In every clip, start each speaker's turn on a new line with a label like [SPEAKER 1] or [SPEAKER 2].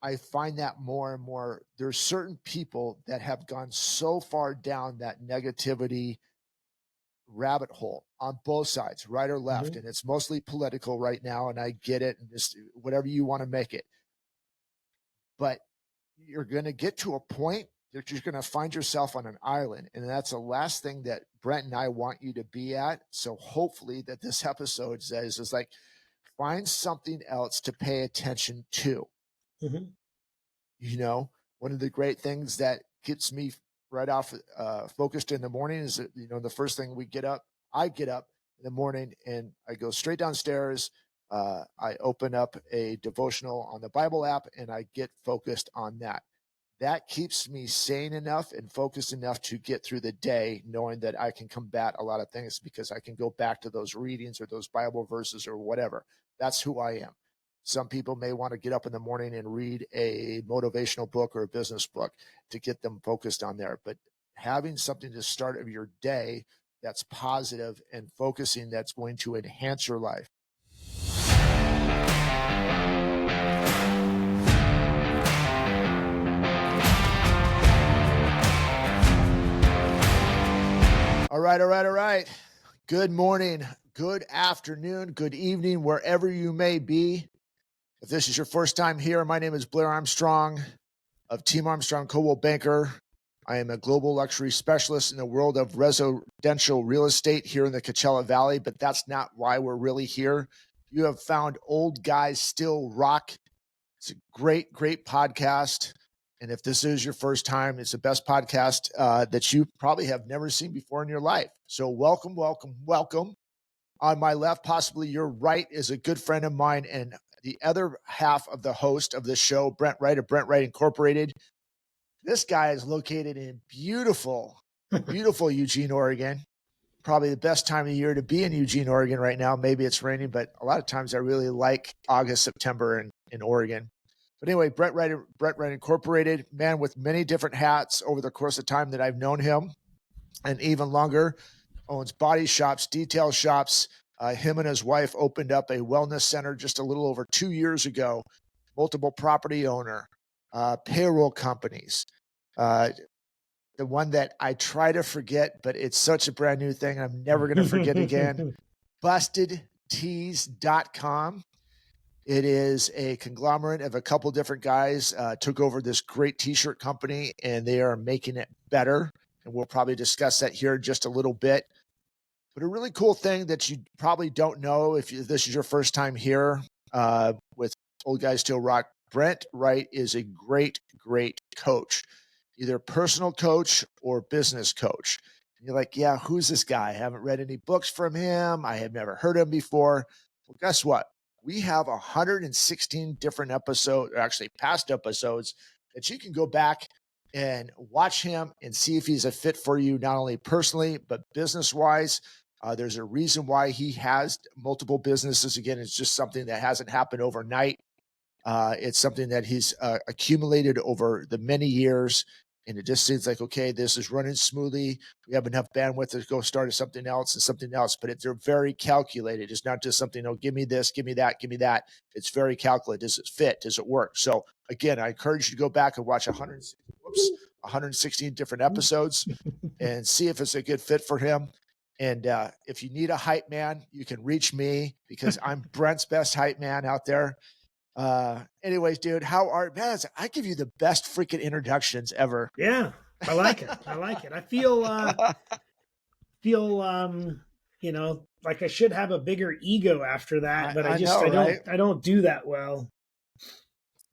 [SPEAKER 1] I find that more and more, there's certain people that have gone so far down that negativity rabbit hole on both sides, right or left.
[SPEAKER 2] Mhm.
[SPEAKER 1] And it's mostly political right now. And I get it. And just whatever you want to make it. But you're going to get to a point that you're going to find yourself on an island. And that's the last thing that Brent and I want you to be at. So hopefully that this episode says is like, find something else to pay attention to.
[SPEAKER 2] Mhm.
[SPEAKER 1] You know, one of the great things that gets me right off focused in the morning is that, you know, the first thing I get up in the morning and I go straight downstairs. I open up a devotional on the Bible app and I get focused on that. That keeps me sane enough and focused enough to get through the day, knowing that I can combat a lot of things because I can go back to those readings or those Bible verses or whatever. That's who I am. Some people may want to get up in the morning and read a motivational book or a business book to get them focused on there. But having something to start of your day that's positive and focusing that's going to enhance your life. All right. Good morning, good afternoon, good evening, wherever you may be. If this is your first time here, my name is Blair Armstrong of Team Armstrong Coldwell Banker. I am a global luxury specialist in the world of residential real estate here in the Coachella Valley, but that's not why we're really here. You have found Old Guys Still Rock. It's a great podcast. And if this is your first time, it's the best podcast that you probably have never seen before in your life. So welcome. On my left, possibly your right, is a good friend of mine and the other half of the host of the show, Brent Wright of Brent Wright Incorporated. This guy is located in beautiful Eugene, Oregon. Probably the best time of year to be in Eugene, Oregon right now. Maybe it's raining, but a lot of times I really like August, September in Oregon. But anyway, Brent Wright Incorporated, man with many different hats over the course of time that I've known him, and even longer, owns body shops, detail shops. Him and his wife opened up a wellness center just a little over 2 years ago. Multiple property owner, payroll companies. The one that I try to forget, but it's such a brand new thing. I'm never going to forget again. BustedTees.com. It is a conglomerate of a couple different guys, took over this great t-shirt company and they are making it better. And we'll probably discuss that here in just a little bit. But a really cool thing that you probably don't know if this is your first time here with Old Guys Still Rock, Brent Wright is a great coach, either personal coach or business coach. And you're like, yeah, who's this guy? I haven't read any books from him. I have never heard him before. Well, guess what? We have 116 different episodes, or actually past episodes, that you can go back and watch him and see if he's a fit for you, not only personally, but business-wise. There's a reason why he has multiple businesses. Again, it's just something that hasn't happened overnight. It's something that he's accumulated over the many years. And it just seems like, okay, this is running smoothly. We have enough bandwidth to go start something else and something else. But they're very calculated. It's not just something, oh, give me this, give me that, give me that. It's very calculated. Does it fit? Does it work? So again, I encourage you to go back and watch 116 different episodes and see if it's a good fit for him. And if you need a hype man, you can reach me because I'm Brent's best hype man out there. Anyways, dude, how are man? I give you the best freaking introductions ever.
[SPEAKER 2] Yeah, I like it. I feel you know, like I should have a bigger ego after that, but I don't do that well.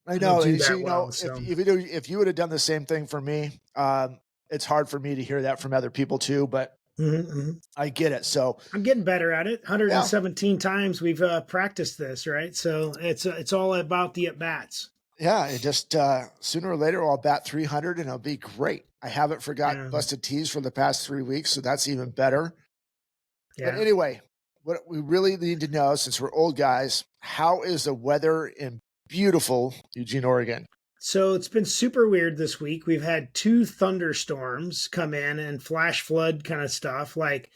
[SPEAKER 1] I know. And so, you know, if you would have done the same thing for me, it's hard for me to hear that from other people too, but I get it. So
[SPEAKER 2] I'm getting better at it. 117 times we've practiced this, right? So it's all about the at-bats.
[SPEAKER 1] Yeah, it just sooner or later I'll bat 300 and it'll be great. I haven't forgotten Busted Tees for the past 3 weeks, so that's even better. Yeah. But anyway, what we really need to know, since we're old guys, how is the weather in beautiful Eugene, Oregon?
[SPEAKER 2] So it's been super weird this week. We've had 2 thunderstorms come in and flash flood kind of stuff. Like,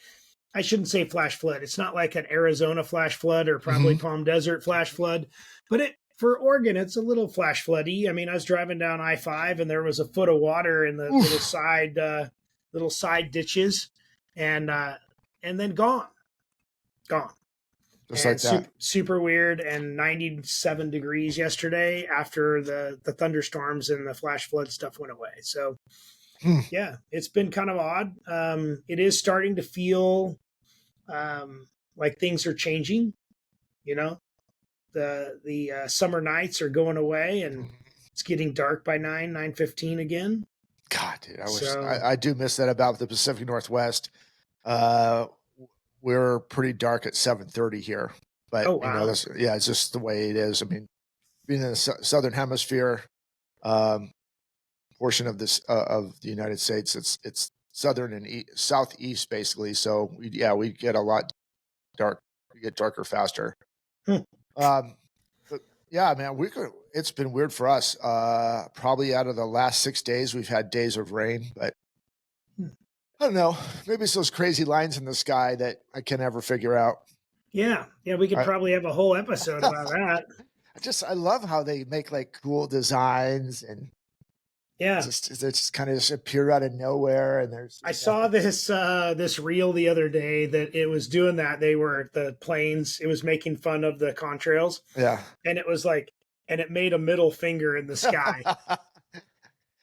[SPEAKER 2] I shouldn't say flash flood. It's not like an Arizona flash flood or probably Palm Desert flash flood. But for Oregon, it's a little flash floody. I mean, I was driving down I-5 and there was a foot of water in the little side ditches, and then gone.
[SPEAKER 1] Just
[SPEAKER 2] And
[SPEAKER 1] like that.
[SPEAKER 2] super weird. And 97 degrees yesterday after the thunderstorms and the flash flood stuff went away. So yeah, it's been kind of odd. It is starting to feel like things are changing. You know, the summer nights are going away, and it's getting dark by 9:15 again.
[SPEAKER 1] God, dude,
[SPEAKER 2] So
[SPEAKER 1] I do miss that about the Pacific Northwest. We're pretty dark at 7:30 here, but
[SPEAKER 2] oh wow,
[SPEAKER 1] it's just the way it is. I mean, being in the southern hemisphere, portion of this of the United States, it's southern and southeast basically. So we get a lot dark. We get darker faster. But yeah, man, it's been weird for us. Probably out of the last 6 days, we've had days of rain, but I don't know. Maybe it's those crazy lines in the sky that I can never figure out.
[SPEAKER 2] yeah, we could probably have a whole episode about that.
[SPEAKER 1] I love how they make like cool designs, and
[SPEAKER 2] yeah,
[SPEAKER 1] they just kind of appear out of nowhere. And
[SPEAKER 2] I saw this reel the other day that it was doing that. They were the planes. It was making fun of the contrails.
[SPEAKER 1] Yeah,
[SPEAKER 2] and it was like, and it made a middle finger in the sky,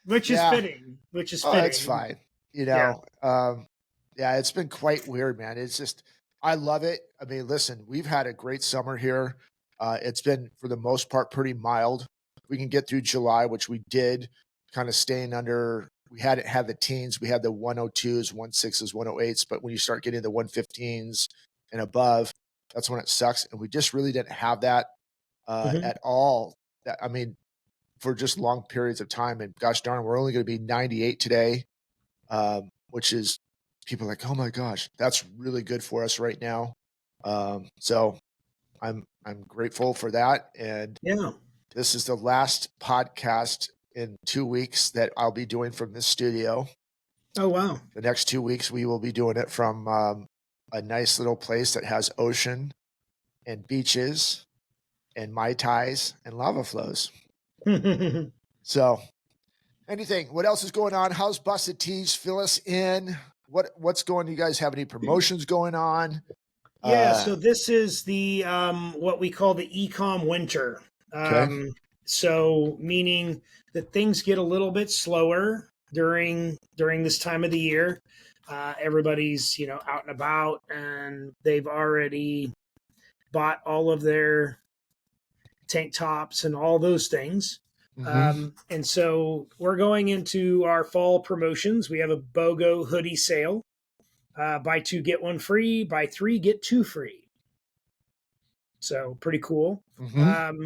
[SPEAKER 2] which is fitting.
[SPEAKER 1] That's fine. It's been quite weird, man. It's just, I love it. I mean, listen, we've had a great summer here. It's been, for the most part, pretty mild. We can get through July, which we did, kind of staying under. We hadn't had the teens. We had the 102s, 16s, 108s. But when you start getting the 115s and above, that's when it sucks. And we just really didn't have that at all. I mean, for just long periods of time. And gosh darn, we're only going to be 98 today, which is, people are like, oh my gosh, that's really good for us right now. So I'm grateful for that. And this is the last podcast in 2 weeks that I'll be doing from this studio.
[SPEAKER 2] Oh, wow.
[SPEAKER 1] The next 2 weeks, we will be doing it from a nice little place that has ocean and beaches and Mai Tais and lava flows. So what else is going on? How's Busted Tees? Fill us in. What's going on? You guys have any promotions going on?
[SPEAKER 2] Yeah, so this is the what we call the e-com winter.
[SPEAKER 1] Okay.
[SPEAKER 2] So meaning that things get a little bit slower during this time of the year. Everybody's out and about, and they've already bought all of their tank tops and all those things. And so we're going into our fall promotions. We have a BOGO hoodie sale. Buy 2, get 1 free. Buy 3, get 2 free. So pretty cool.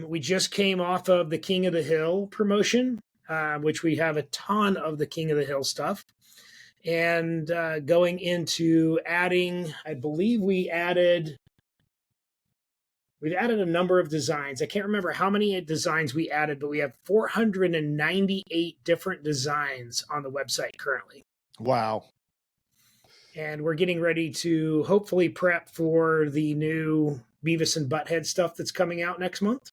[SPEAKER 2] We just came off of the King of the Hill promotion, which we have a ton of the King of the Hill stuff. And going into adding, I believe we've added a number of designs. I can't remember how many designs we added, but we have 498 different designs on the website currently.
[SPEAKER 1] Wow.
[SPEAKER 2] And we're getting ready to hopefully prep for the new Beavis and Butthead stuff that's coming out next month.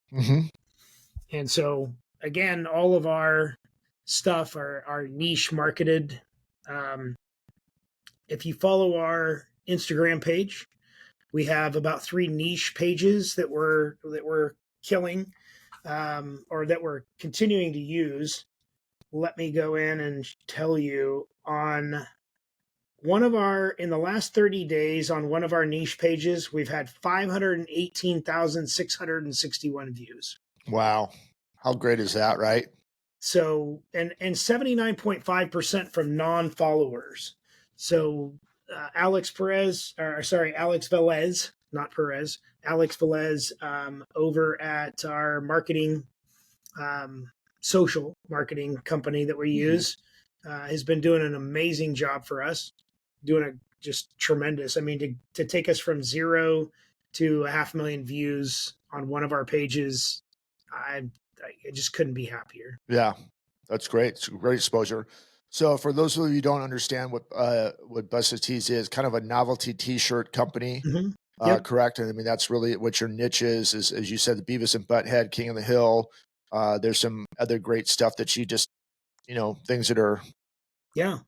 [SPEAKER 2] And so, again, all of our stuff are niche marketed. If you follow our Instagram page, we have about 3 niche pages that we're killing, or that we're continuing to use. Let me go in and tell you on in the last 30 days on one of our niche pages, we've had 518,661 views.
[SPEAKER 1] Wow. How great is that, right?
[SPEAKER 2] So, and 79.5% from non-followers. So, Alex Velez, not Perez, Alex Velez, over at our marketing, social marketing company that we use, has been doing an amazing job for us, just tremendous. I mean, to take us from 0 to 500,000 views on one of our pages, I just couldn't be happier.
[SPEAKER 1] Yeah, that's great. It's great exposure. So for those of you who don't understand what Busted Tees is, kind of a novelty t-shirt company.
[SPEAKER 2] Yep.
[SPEAKER 1] correct? And I mean, that's really what your niche is, as you said, the Beavis and Butthead, King of the Hill. There's some other great stuff that you just, things that are
[SPEAKER 2] Yeah.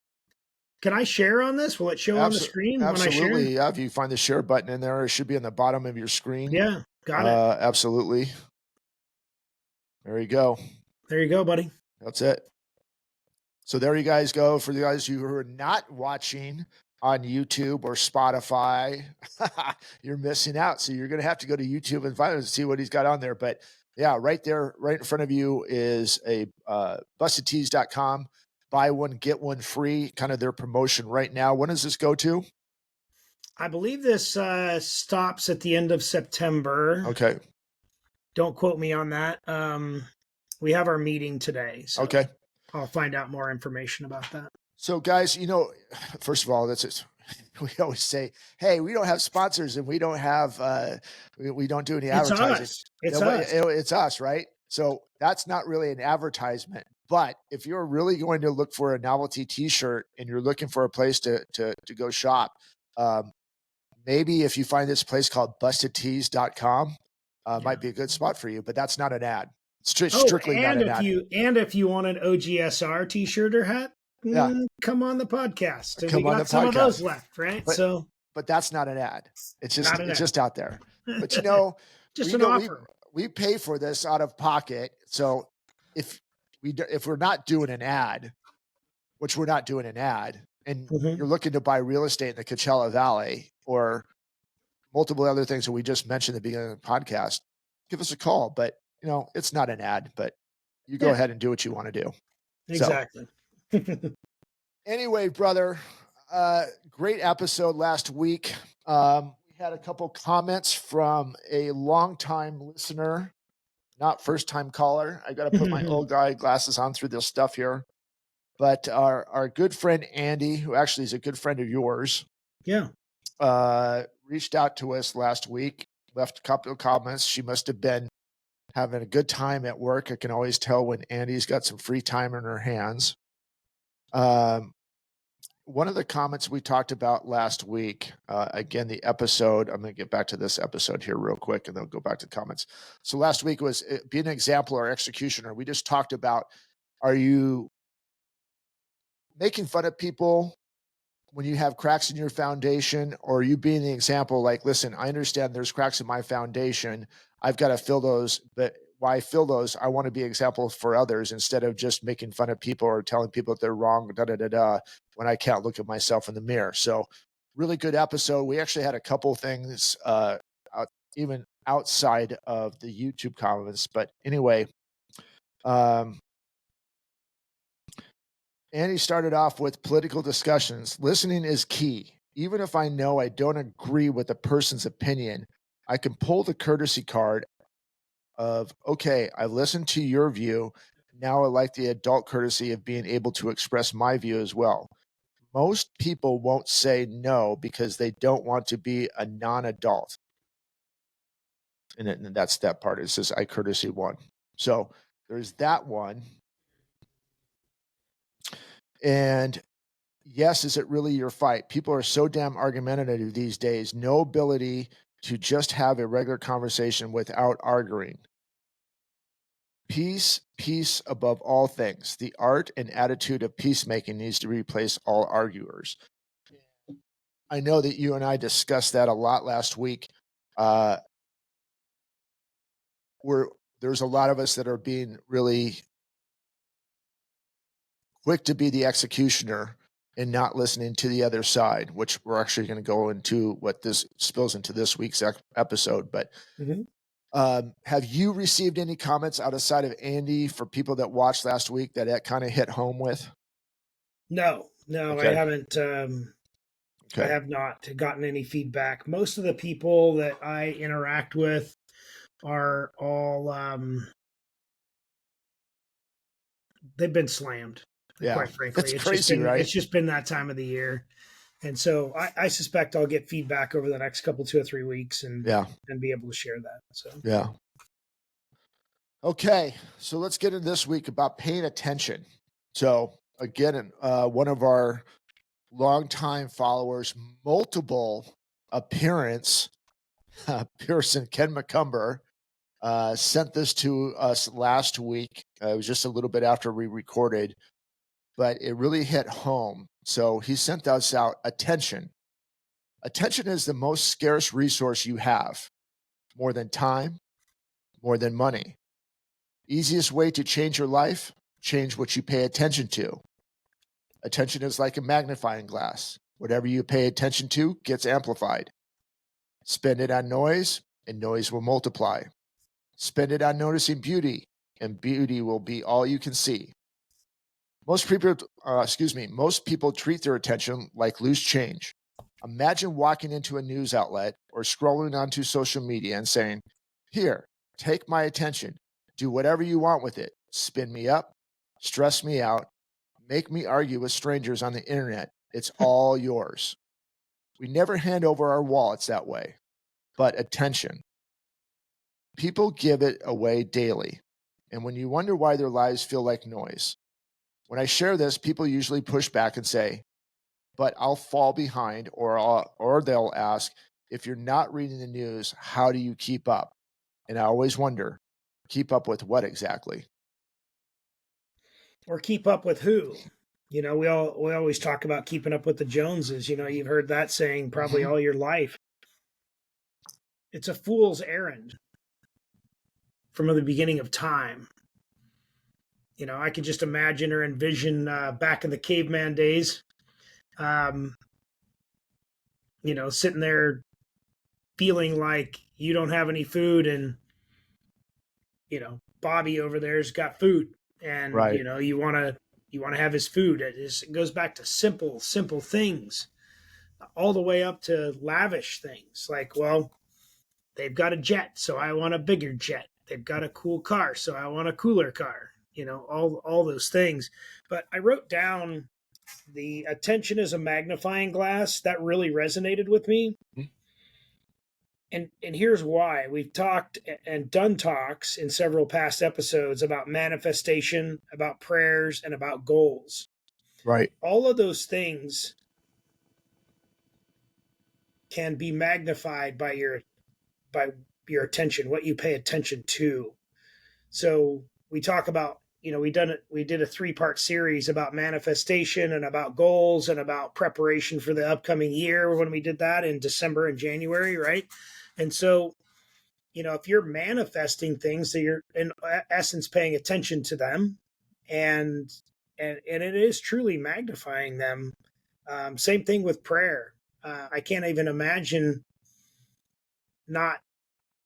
[SPEAKER 2] Can I share on this? Will it show on the screen when I share?
[SPEAKER 1] absolutely. Yeah, if you find the share button in there, it should be on the bottom of your screen.
[SPEAKER 2] Yeah, got it.
[SPEAKER 1] Absolutely. There you go.
[SPEAKER 2] There you go, buddy.
[SPEAKER 1] That's it. So there you guys go. For the guys who are not watching on YouTube or Spotify, you're missing out. So you're going to have to go to YouTube and find and see what he's got on there. But yeah, right there, right in front of you is a bustedtees.com. Buy one, get one free, kind of their promotion right now. When does this go to?
[SPEAKER 2] I believe this stops at the end of September.
[SPEAKER 1] Okay.
[SPEAKER 2] Don't quote me on that. We have our meeting today. So
[SPEAKER 1] okay.
[SPEAKER 2] I'll find out more information about that.
[SPEAKER 1] So guys, first of all, that's it. We always say, hey, we don't have sponsors and we don't have, we don't do any advertising.
[SPEAKER 2] It's us.
[SPEAKER 1] It's us, right? So that's not really an advertisement. But if you're really going to look for a novelty t-shirt and you're looking for a place to go shop, maybe if you find this place called bustedtees.com, might be a good spot for you, but that's not an ad. It's strictly not an ad.
[SPEAKER 2] And if you want an OGSR t-shirt or hat, come on the podcast. And we got some of those left, right?
[SPEAKER 1] But that's not an ad. It's just out there. But
[SPEAKER 2] just an offer.
[SPEAKER 1] We pay for this out of pocket. So if we're not doing an ad, which we're not doing an ad, and you're looking to buy real estate in the Coachella Valley or multiple other things that we just mentioned at the beginning of the podcast, give us a call. But it's not an ad, but you go ahead and do what you want to do.
[SPEAKER 2] Exactly.
[SPEAKER 1] So, anyway, brother, great episode last week. We had a couple comments from a longtime listener, not first time caller. I got to put my old guy glasses on through this stuff here. But our good friend Andy, who actually is a good friend of yours, reached out to us last week, left a couple of comments. She must have been having a good time at work. I can always tell when Andy's got some free time in her hands. One of the comments we talked about last week, again, the episode, I'm going to get back to this episode here real quick and then go back to the comments. So last week was be an example or executioner. We just talked about, are you making fun of people when you have cracks in your foundation, or are you being the example? Like, listen, I understand there's cracks in my foundation. I've got to fill those, but why fill those? I want to be an example for others instead of just making fun of people or telling people that they're wrong, when I can't look at myself in the mirror. So really good episode. We actually had a couple things, even outside of the YouTube comments, but anyway, Andy started off with political discussions. Listening is key. Even if I know I don't agree with a person's opinion, I can pull the courtesy card of, okay, I listened to your view. Now I like the adult courtesy of being able to express my view as well. Most people won't say no because they don't want to be a non-adult. And that's that part. It says I courtesy one. So there's that one. And yes, is it really your fight? People are so damn argumentative these days. No ability to just have a regular conversation without arguing. Peace above all things. The art and attitude of peacemaking needs to replace all arguers. I know that you and I discussed that a lot last week. There's a lot of us that are being really quick to be the executioner and not listening to the other side, which we're actually going to go into what this spills into this week's episode. But have you received any comments outside of Andy for people that watched last week that kind of hit home with?
[SPEAKER 2] No, okay. I haven't. I have not gotten any feedback. Most of the people that I interact with are all, they've been slammed. Quite frankly,
[SPEAKER 1] it's crazy, right?
[SPEAKER 2] It's just been that time of the year. And so I suspect I'll get feedback over the next 2 or 3 weeks and be able to share that. So
[SPEAKER 1] Okay, so let's get into this week about paying attention. So again, one of our longtime followers, multiple appearance Pearson, Ken McCumber, sent this to us last week. It was just a little bit after we recorded, but it really hit home. So he sent us out attention. Attention is the most scarce resource you have, more than time, more than money. Easiest way to change your life, change what you pay attention to. Attention is like a magnifying glass. Whatever you pay attention to gets amplified. Spend it on noise, and noise will multiply. Spend it on noticing beauty, and beauty will be all you can see. Most people treat their attention like loose change. Imagine walking into a news outlet or scrolling onto social media and saying, "Here, take my attention. Do whatever you want with it. Spin me up, stress me out, make me argue with strangers on the internet. It's all yours." We never hand over our wallets that way. But attention. People give it away daily. And when you wonder why their lives feel like noise, when I share this, people usually push back and say, "But I'll fall behind," or they'll ask, "If you're not reading the news, how do you keep up?" And I always wonder, keep up with what exactly?
[SPEAKER 2] Or keep up with who? You know, we always talk about keeping up with the Joneses. You know, you've heard that saying probably
[SPEAKER 1] Mhm.
[SPEAKER 2] all your life. It's a fool's errand from the beginning of time. You know, I could just imagine or envision back in the caveman days, um, you know, sitting there feeling like you don't have any food, and you know Bobby over there's got food, and
[SPEAKER 1] Right.
[SPEAKER 2] you know you want to have his food. It goes back to simple things, all the way up to lavish things like, well, they've got a jet, so I want a bigger jet. They've got a cool car, so I want a cooler car. You know, all those things. But I wrote down the attention is a magnifying glass. That really resonated with me.
[SPEAKER 1] Mhm.
[SPEAKER 2] And here's why. We've talked and done talks in several past episodes about manifestation, about prayers, and about goals.
[SPEAKER 1] Right.
[SPEAKER 2] All of those things can be magnified by your attention, what you pay attention to. So we talk about, you know, we did a 3-part series about manifestation and about goals and about preparation for the upcoming year when we did that in December and January, right? And so, you know, if you're manifesting things, that you're in essence paying attention to them, and and it is truly magnifying them. Same thing with prayer. I can't even imagine not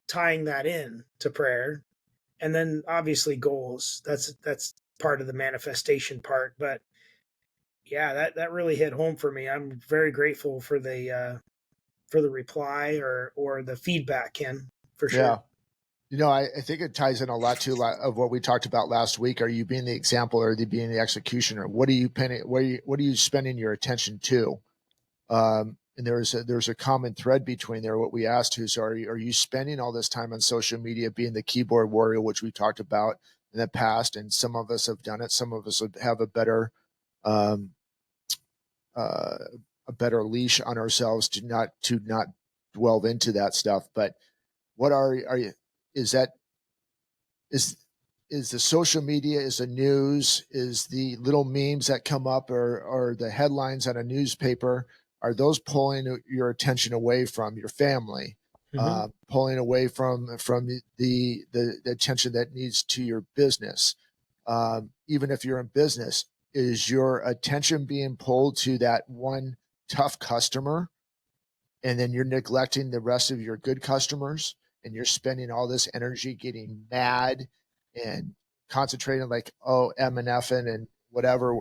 [SPEAKER 2] tying that in to prayer. And then obviously goals. That's part of the manifestation part. But yeah, that really hit home for me. I'm very grateful for the reply or the feedback, Ken, for sure.
[SPEAKER 1] Yeah. I think it ties in a lot to a lot of what we talked about last week. Are you being the example, or are you being the executioner? What are you penning? What are you spending your attention to? And there's a common thread between there. What we asked is, are you spending all this time on social media being the keyboard warrior, which we talked about in the past? And some of us have done it. Some of us have um, uh, a better leash on ourselves to not delve into that stuff. But what are you? Is that is is the social media, is the news, is the little memes that come up, or the headlines on a newspaper, are those pulling your attention away from your family,
[SPEAKER 2] Mm-hmm.
[SPEAKER 1] pulling away from the attention that needs to your business? Even if you're in business, is your attention being pulled to that one tough customer, and then you're neglecting the rest of your good customers, and you're spending all this energy getting mad and concentrating like, oh, M and F and whatever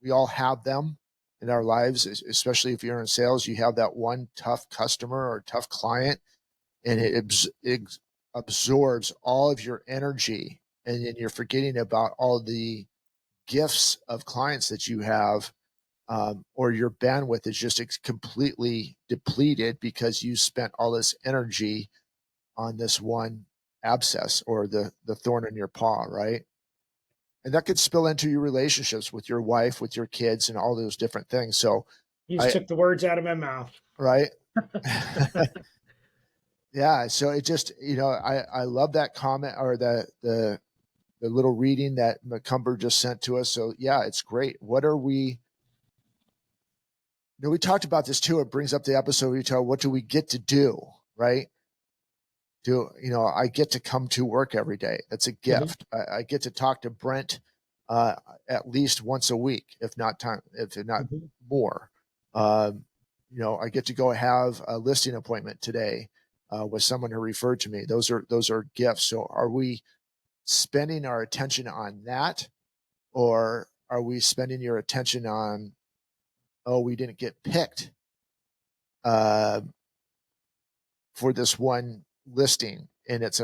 [SPEAKER 1] we all have them in our lives, especially if you're in sales. You have that one tough customer or tough client, and it absorbs all of your energy, and then you're forgetting about all the gifts of clients that you have, or your bandwidth is just completely depleted because you spent all this energy on this one abscess, or the thorn in your paw, right? And that could spill into your relationships with your wife, with your kids, and all those different things. So
[SPEAKER 2] You just
[SPEAKER 1] I
[SPEAKER 2] took the words out of my mouth.
[SPEAKER 1] right. Yeah. So it just, I love that comment, or the little reading that McCumber just sent to us. So yeah, it's great. What are we, we talked about this too. It brings up the episode we talk, what do we get to do? Right. I get to come to work every day. That's a gift. I get to talk to Brent at least once a week, if not more. I get to go have a listing appointment today with someone who referred to me. Those are gifts. So are we spending our attention on that, or are we spending your attention on, oh, we didn't get picked for this one listing, and it's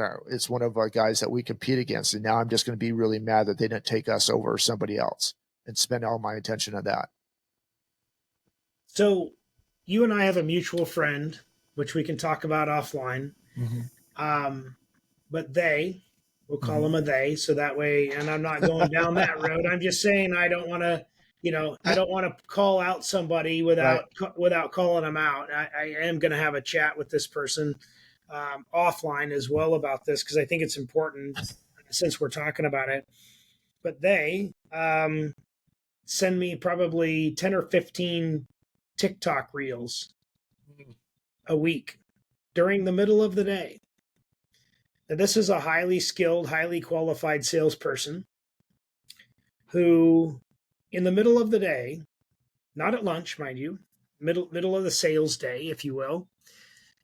[SPEAKER 1] one of our guys that we compete against, and now I'm just going to be really mad that they didn't take us over somebody else, and spend all my attention on that.
[SPEAKER 2] So you and I have a mutual friend, which we can talk about offline. But we'll call them a they, so that way, and I'm not going down that road. I'm just saying I don't want to, I don't want to call out somebody
[SPEAKER 1] Right.
[SPEAKER 2] without calling them out. I am going to have a chat with this person offline as well about this, because I think it's important since we're talking about it. But they send me probably 10 or 15 TikTok reels a week during the middle of the day. Now, this is a highly skilled, highly qualified salesperson who, in the middle of the day, not at lunch, mind you, middle of the sales day, if you will,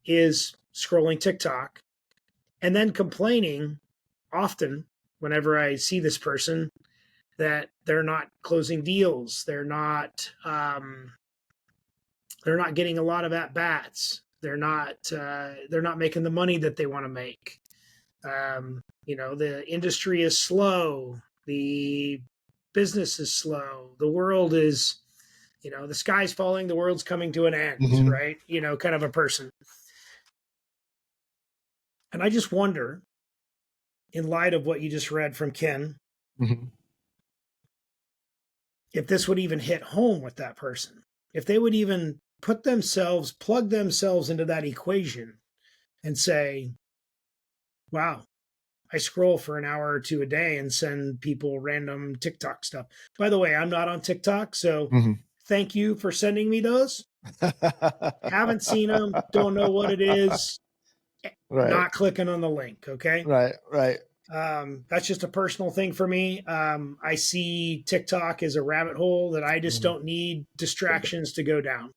[SPEAKER 2] is scrolling TikTok and then complaining often whenever I see this person that they're not closing deals, they're not getting a lot of at bats, they're not making the money that they want to make. The industry is slow, the business is slow, the world is, the sky's falling, the world's coming to an end, right? Kind of a person. And I just wonder, in light of what you just read from Ken, if this would even hit home with that person, if they would even plug themselves into that equation and say, wow, I scroll for an hour or two a day and send people random TikTok stuff. By the way, I'm not on TikTok, so thank you for sending me those. Haven't seen them, don't know what it is. Right. Not clicking on the link, okay?
[SPEAKER 1] Right.
[SPEAKER 2] That's just a personal thing for me. I see TikTok as a rabbit hole that I just don't need distractions to go down.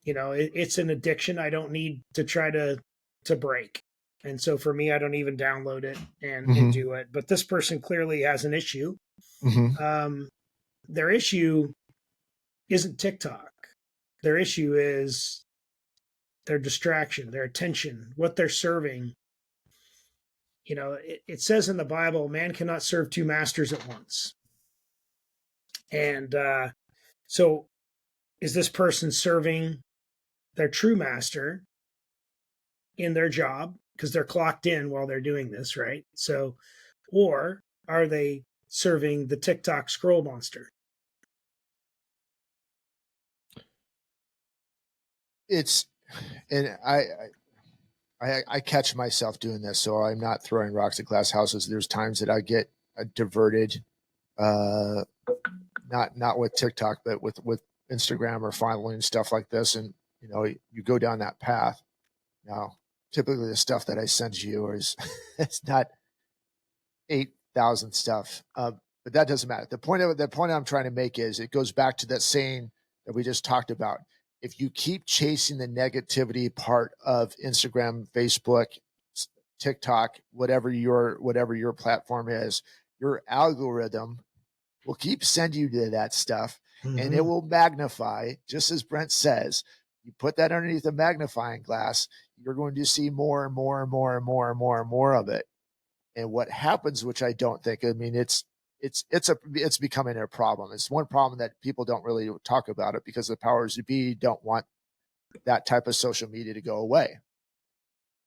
[SPEAKER 2] It's an addiction I don't need to try to break. And so for me, I don't even download it and do it. But this person clearly has an issue. Their issue isn't TikTok. Their issue is their distraction, their attention, what they're serving. It says in the Bible, man cannot serve two masters at once. And so is this person serving their true master in their job because they're clocked in while they're doing this, right? So, or are they serving the TikTok scroll monster?
[SPEAKER 1] And I catch myself doing this, so I'm not throwing rocks at glass houses. There's times that I get diverted, not with TikTok, but with Instagram or following stuff like this, and you go down that path. Now, typically the stuff that I send you is it's not 8,000 stuff, but that doesn't matter. The point I'm trying to make is it goes back to that saying that we just talked about. If you keep chasing the negativity part of Instagram, Facebook, TikTok, whatever your platform is, your algorithm will keep sending you to that stuff, and it will magnify, just as Brent says. You put that underneath a magnifying glass, you're going to see more and more and more and more and more and more of it. And what happens, which I don't think, I mean, it's becoming a problem. It's one problem that people don't really talk about it because the powers that be don't want that type of social media to go away.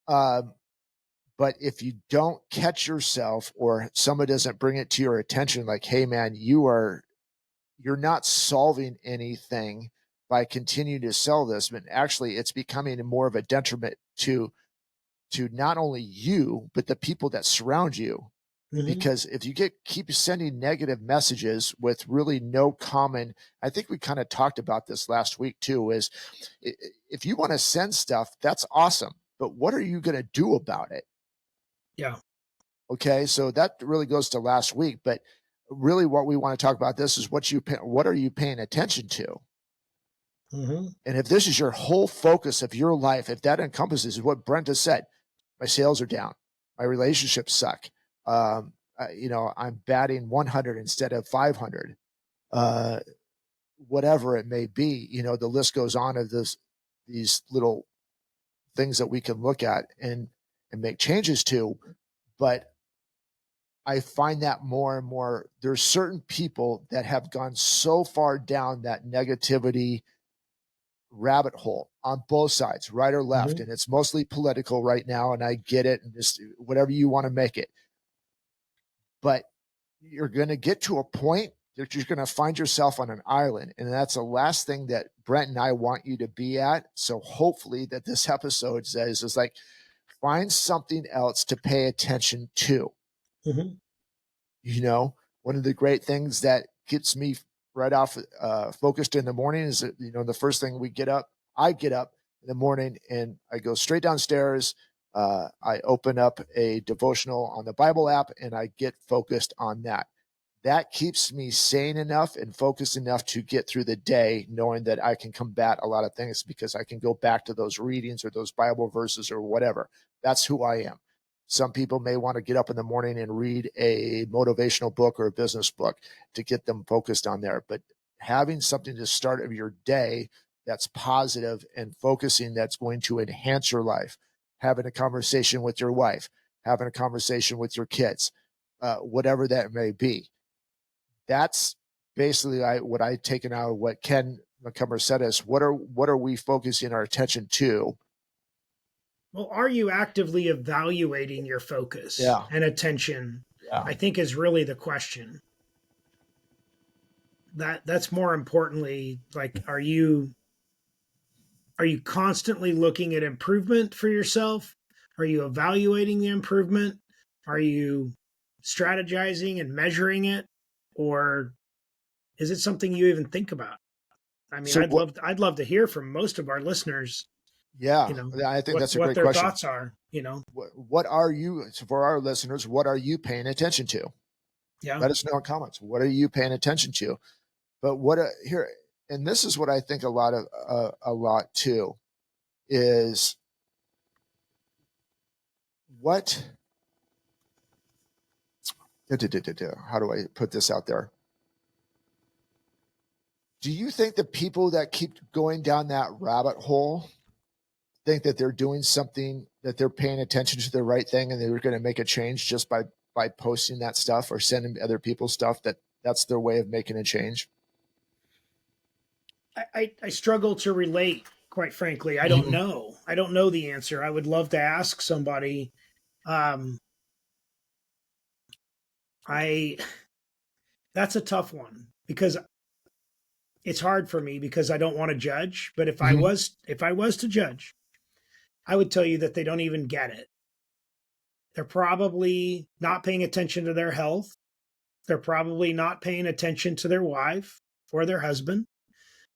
[SPEAKER 1] But if you don't catch yourself, or somebody doesn't bring it to your attention, like, hey man, you're not solving anything by continuing to sell this, but actually it's becoming more of a detriment to not only you, but the people that surround you.
[SPEAKER 2] Mm-hmm.
[SPEAKER 1] Because if you keep sending negative messages with really no common, I think we kind of talked about this last week too, is if you want to send stuff, that's awesome. But what are you going to do about it?
[SPEAKER 2] Yeah.
[SPEAKER 1] Okay. So that really goes to last week, but really what we want to talk about this is what are you paying attention to?
[SPEAKER 2] Mm-hmm.
[SPEAKER 1] And if this is your whole focus of your life, if that encompasses what Brent has said, my sales are down, my relationships suck, I'm batting 100 instead of 500, whatever it may be, the list goes on of these little things that we can look at and make changes to. But I find that more and more, there's certain people that have gone so far down that negativity rabbit hole on both sides, right or left.
[SPEAKER 2] Mm-hmm.
[SPEAKER 1] And it's mostly political right now. And I get it. And just whatever you want to make it. But you're going to get to a point that you're going to find yourself on an island. And that's the last thing that Brent and I want you to be at. So hopefully that this episode says is like, find something else to pay attention to.
[SPEAKER 2] Mm-hmm.
[SPEAKER 1] One of the great things that gets me right off focused in the morning is that, the first thing I get up in the morning and I go straight downstairs. I open up a devotional on the Bible app and I get focused on that. That keeps me sane enough and focused enough to get through the day, knowing that I can combat a lot of things because I can go back to those readings or those Bible verses or whatever. That's who I am. Some people may want to get up in the morning and read a motivational book or a business book to get them focused on there. But having something to start of your day that's positive and focusing, that's going to enhance your life, having a conversation with your wife, having a conversation with your kids, whatever that may be. That's basically what I taken out of what Ken Montgomery said is what are we focusing our attention to?
[SPEAKER 2] Well, are you actively evaluating your focus
[SPEAKER 1] Yeah.
[SPEAKER 2] and attention?
[SPEAKER 1] Yeah.
[SPEAKER 2] I think is really the question. That's more importantly, like, are you constantly looking at improvement for yourself? Are you evaluating the improvement? Are you strategizing and measuring it? Or is it something you even think about? I mean,
[SPEAKER 1] So
[SPEAKER 2] I'd love to hear from most of our listeners,
[SPEAKER 1] yeah, I think that's a
[SPEAKER 2] what
[SPEAKER 1] great
[SPEAKER 2] their
[SPEAKER 1] question.
[SPEAKER 2] thoughts are,
[SPEAKER 1] What are you, for our listeners, what are you paying attention to?
[SPEAKER 2] Yeah.
[SPEAKER 1] Let us know in comments. What are you paying attention to? But here, and this is what I think a lot too, is what, how do I put this out there? Do you think the people that keep going down that rabbit hole think that they're doing something, that they're paying attention to the right thing and they're going to make a change just by posting that stuff or sending other people stuff, that's their way of making a change?
[SPEAKER 2] I struggle to relate, quite frankly. I don't know. I don't know the answer. I would love to ask somebody. I That's a tough one because it's hard for me because I don't want to judge. But if I was to judge, I would tell you that they don't even get it. They're probably not paying attention to their health. They're probably not paying attention to their wife or their husband.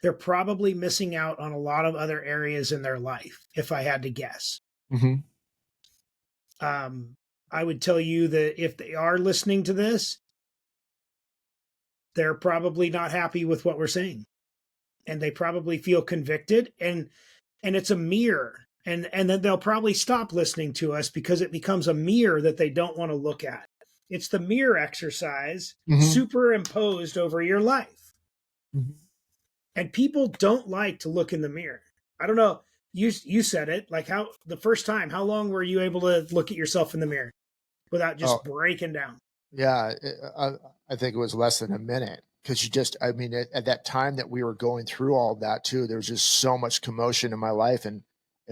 [SPEAKER 2] They're probably missing out on a lot of other areas in their life, if I had to guess.
[SPEAKER 1] Mm-hmm.
[SPEAKER 2] I would tell you that if they are listening to this, they're probably not happy with what we're saying. And they probably feel convicted. And it's a mirror. And then they'll probably stop listening to us because it becomes a mirror that they don't want to look at. It's the mirror exercise superimposed over your life.
[SPEAKER 1] Mm-hmm.
[SPEAKER 2] And people don't like to look in the mirror. I don't know. You said it, like, how the first time, how long were you able to look at yourself in the mirror without just breaking down?
[SPEAKER 1] Yeah, I think it was less than a minute, because at that time that we were going through all that too, there was just so much commotion in my life and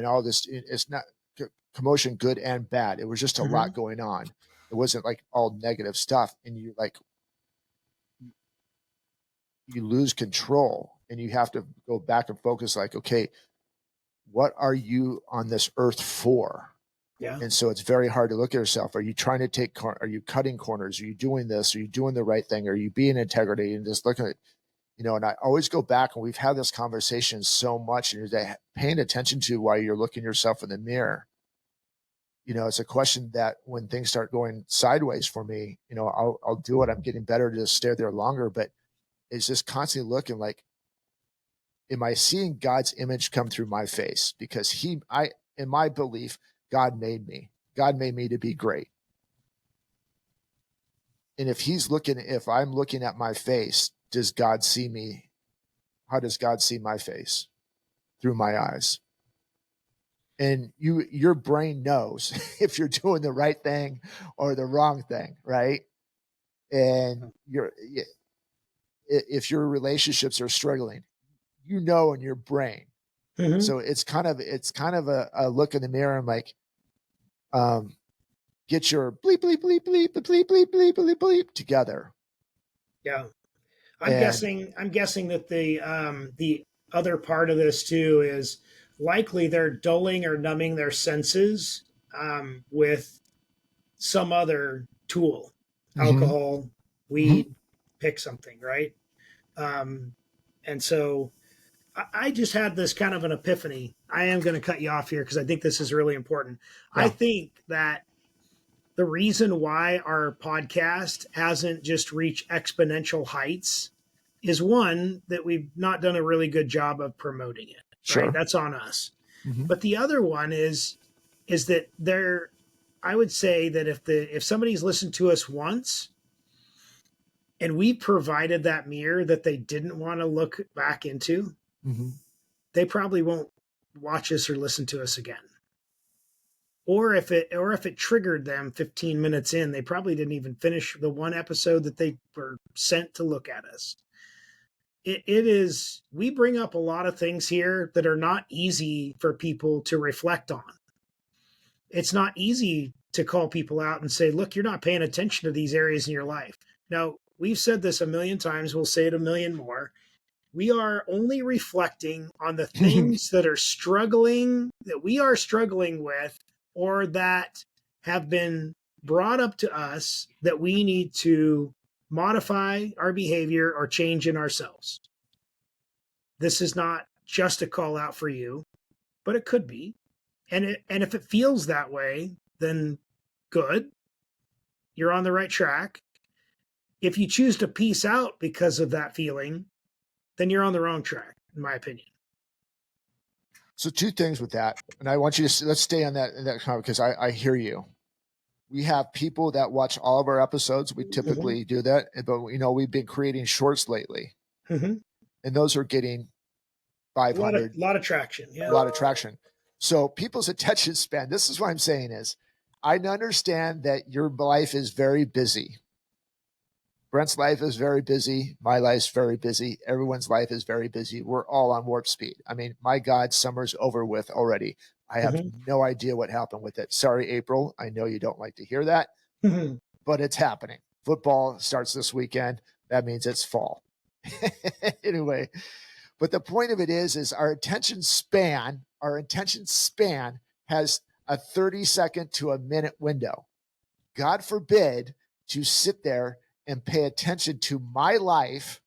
[SPEAKER 1] all this. It's not commotion, good and bad. It was just a lot going on. It wasn't like all negative stuff, and you lose control. and you have to go back and focus like, okay, what are you on this earth for?
[SPEAKER 2] Yeah.
[SPEAKER 1] And so it's very hard to look at yourself. Are you trying to are you cutting corners? Are you doing this? Are you doing the right thing? Are you being integrity? And just looking at, and I always go back, and we've had this conversation so much, and you're paying attention to while you're looking yourself in the mirror. It's a question that when things start going sideways for me, I'll do it. I'm getting better to stay there longer, but it's just constantly looking like, am I seeing God's image come through my face? Because in my belief, God made me. God made me to be great. And if I'm looking at my face, does God see me? How does God see my face? Through my eyes. And your brain knows if you're doing the right thing or the wrong thing, right? And if your relationships are struggling, in your brain.
[SPEAKER 2] Mm-hmm.
[SPEAKER 1] So it's kind of a look in the mirror and like, get your bleep bleep bleep bleep bleep bleep bleep bleep bleep together.
[SPEAKER 2] Yeah. I'm guessing that the other part of this too is likely they're dulling or numbing their senses with some other tool, alcohol, weed, pick something, right? And so I just had this kind of an epiphany. I am going to cut you off here because I think this is really important.
[SPEAKER 1] Yeah.
[SPEAKER 2] I think that the reason why our podcast hasn't just reached exponential heights is one, that we've not done a really good job of promoting it.
[SPEAKER 1] Sure.
[SPEAKER 2] Right? That's on us. But the other one is that I would say that if somebody's listened to us once and we provided that mirror that they didn't want to look back into, they probably won't watch us or listen to us again. Or if it triggered them 15 minutes in, they probably didn't even finish the one episode that they were sent to look at us. We bring up a lot of things here that are not easy for people to reflect on. It's not easy to call people out and say, look, you're not paying attention to these areas in your life. Now, we've said this a million times. We'll say it a million more. We are only reflecting on the things that we are struggling with, or that have been brought up to us that we need to modify our behavior or change in ourselves. This is not just a call out for you, but it could be. And if it feels that way, then good. You're on the right track. If you choose to peace out because of that feeling, then you're on the wrong track, in my opinion.
[SPEAKER 1] So 2 things with that, and I want you to let's stay on that comment because I hear you. We have people that watch all of our episodes. We typically do that, but we've been creating shorts lately, and those are getting 500.
[SPEAKER 2] A lot of traction. Yeah.
[SPEAKER 1] A lot of traction. So people's attention span. This is what I'm saying is, I understand that your life is very busy. Brent's life is very busy. My life's very busy. Everyone's life is very busy. We're all on warp speed. I mean, my God, summer's over with already. I have no idea what happened with it. Sorry, April. I know you don't like to hear that, but it's happening. Football starts this weekend. That means it's fall. Anyway, but the point of it is our attention span has a 30-second to a minute window. God forbid to sit there and pay attention to my life.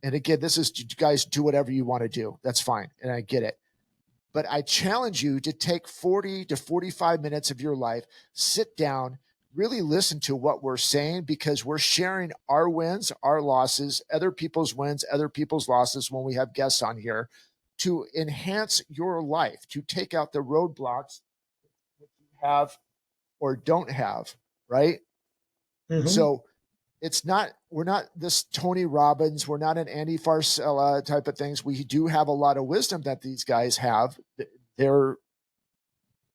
[SPEAKER 1] And again, this is, you guys do whatever you want to do. That's fine. And I get it. But I challenge you to take 40 to 45 minutes of your life, sit down, really listen to what we're saying, because we're sharing our wins, our losses, other people's wins, other people's losses when we have guests on here, to enhance your life, to take out the roadblocks that you have or don't have, right? So we're not this Tony Robbins, we're not an Andy Frisella type of things. We do have a lot of wisdom that these guys have. They're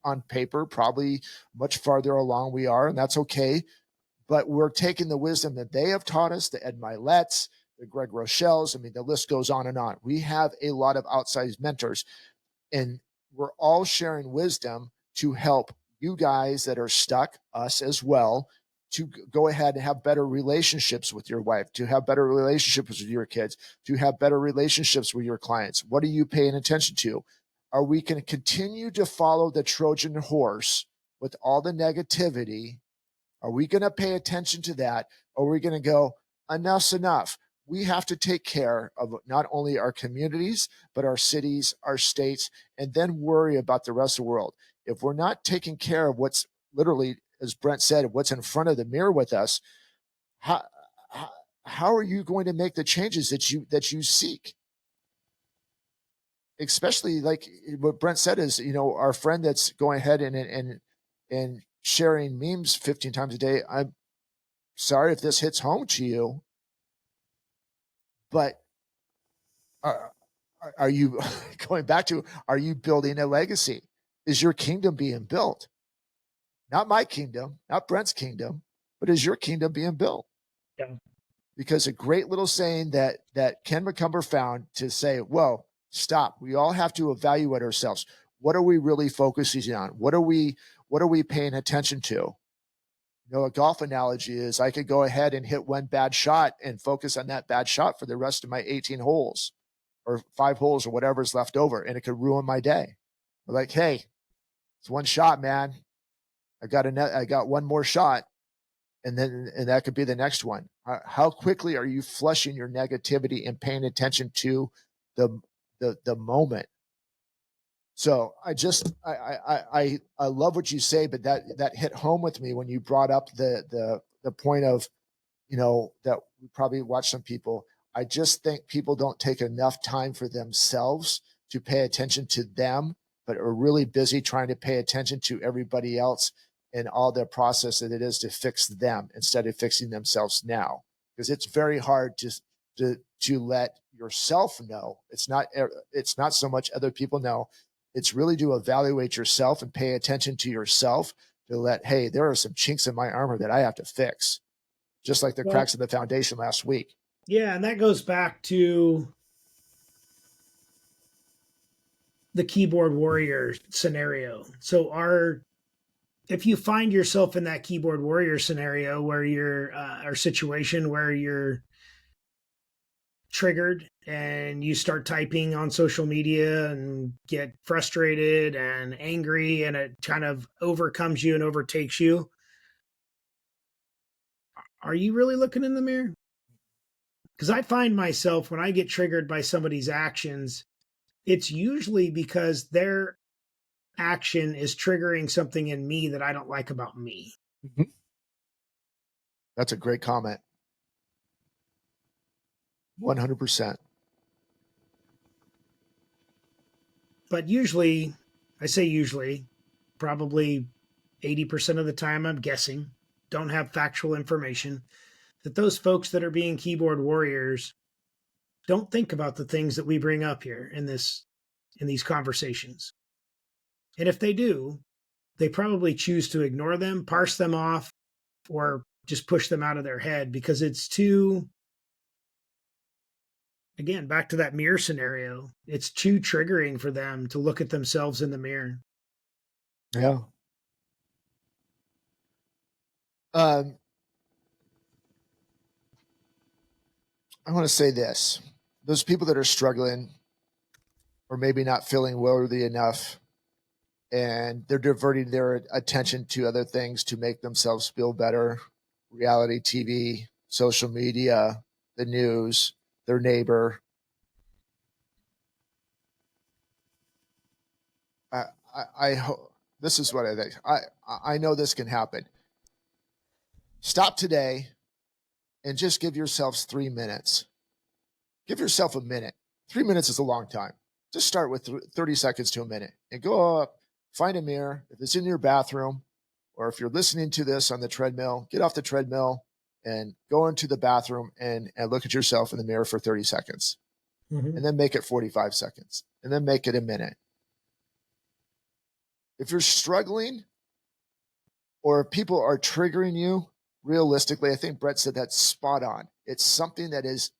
[SPEAKER 1] on paper probably much farther along we are, and that's okay. But we're taking the wisdom that they have taught us, the Ed Milet's, the Greg Rochelle's. I mean, the list goes on and on. We have a lot of outsized mentors, and we're all sharing wisdom to help you guys that are stuck, us as well, to go ahead and have better relationships with your wife, to have better relationships with your kids, to have better relationships with your clients? What are you paying attention to? Are we going to continue to follow the Trojan horse with all the negativity? Are we going to pay attention to that? Or are we going to go, enough's enough? We have to take care of not only our communities, but our cities, our states, and then worry about the rest of the world. If we're not taking care of what's literally, as Brent said, what's in front of the mirror with us, how, how are you going to make the changes that you seek? Especially like what Brent said is, our friend that's going ahead and sharing memes 15 times a day. I'm sorry if this hits home to you, but are, are you going back to, are you building a legacy? Is your kingdom being built? Not my kingdom, not Brent's kingdom, but is your kingdom being built?
[SPEAKER 2] Yeah.
[SPEAKER 1] Because a great little saying that Ken McCumber found to say, whoa, stop. We all have to evaluate ourselves. What are we really focusing on? What are we paying attention to? A golf analogy is I could go ahead and hit one bad shot and focus on that bad shot for the rest of my 18 holes or 5 holes or whatever's left over, and it could ruin my day. Like, hey, it's one shot, man. I got one more shot, and that could be the next one. How quickly are you flushing your negativity and paying attention to the moment? So I love what you say, but that hit home with me when you brought up the point of, that we probably watch some people. I just think people don't take enough time for themselves to pay attention to them, but are really busy trying to pay attention to everybody else and all the process that it is to fix them instead of fixing themselves now. Because it's very hard to let yourself know. It's not so much other people know. It's really to evaluate yourself and pay attention to yourself to let, hey, there are some chinks in my armor that I have to fix. Just like the cracks in the foundation last week.
[SPEAKER 2] Yeah, and that goes back to the keyboard warrior scenario. So if you find yourself in that keyboard warrior scenario where you're or situation where you're triggered and you start typing on social media and get frustrated and angry and it kind of overcomes you and overtakes you, are you really looking in the mirror? Because I find myself when I get triggered by somebody's actions, it's usually because their action is triggering something in me that I don't like about me.
[SPEAKER 1] Mm-hmm. That's a great comment. 100%.
[SPEAKER 2] But usually, I say usually, probably 80% of the time, I'm guessing, don't have factual information, that those folks that are being keyboard warriors don't think about the things that we bring up here in these conversations. And if they do, they probably choose to ignore them, parse them off, or just push them out of their head because it's too, again, back to that mirror scenario, it's too triggering for them to look at themselves in the mirror.
[SPEAKER 1] Yeah. I want to say this. Those people that are struggling or maybe not feeling worthy enough, and they're diverting their attention to other things to make themselves feel better, reality TV, social media, the news, their neighbor. I hope this is what I think. I know this can happen. Stop today and just give yourselves 3 minutes. Give yourself a minute. 3 minutes is a long time. Just start with 30 seconds to a minute and go up, find a mirror. If it's in your bathroom, or if you're listening to this on the treadmill, get off the treadmill and go into the bathroom and look at yourself in the mirror for 30 seconds. Mm-hmm. And then make it 45 seconds. And then make it a minute. If you're struggling or if people are triggering you, realistically, I think Brett said that's spot on. It's something that is